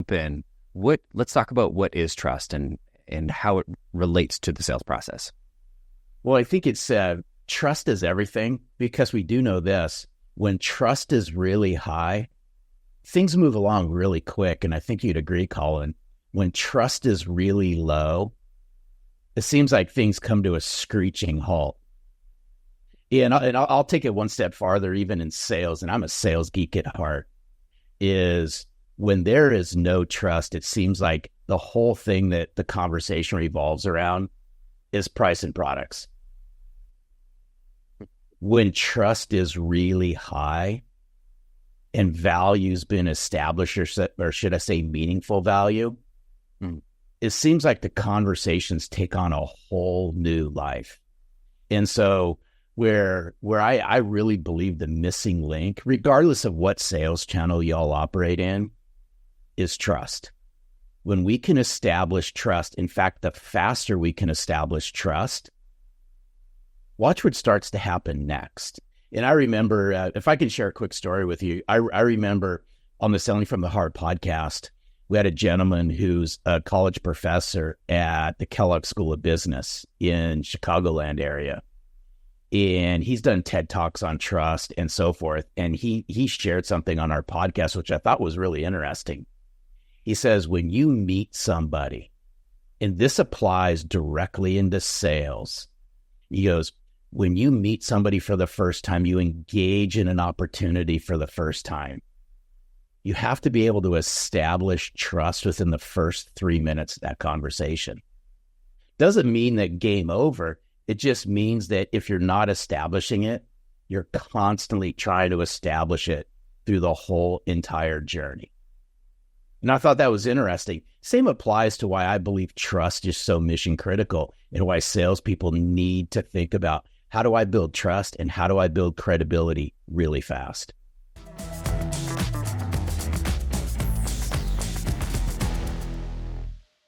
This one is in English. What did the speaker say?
jump in, let's talk about what is trust and how it relates to the sales process. Well, I think it's trust is everything, because we do know this. When trust is really high, things move along really quick. And I think you'd agree, Colin, when trust is really low, it seems like things come to a screeching halt. And I'll take it one step farther, even in sales, and I'm a sales geek at heart, is when there is no trust, it seems like the whole thing that the conversation revolves around is price and products. When trust is really high and value's been established, or should I say meaningful value, it seems like the conversations take on a whole new life. And so where I really believe the missing link, regardless of what sales channel y'all operate in, is trust. When we can establish trust, in fact, the faster we can establish trust, watch what starts to happen next. And I remember, if I can share a quick story with you, I remember on the Selling from the Heart podcast, we had a gentleman who's a college professor at the Kellogg School of Business in Chicagoland area. And he's done TED Talks on trust and so forth. And he shared something on our podcast, which I thought was really interesting. He says, when you meet somebody, and this applies directly into sales, he goes, when you meet somebody for the first time, you engage in an opportunity for the first time, you have to be able to establish trust within the first 3 minutes of that conversation. Doesn't mean that game over. It just means that if you're not establishing it, you're constantly trying to establish it through the whole entire journey. And I thought that was interesting. Same applies to why I believe trust is so mission critical, and why salespeople need to think about, how do I build trust and how do I build credibility really fast?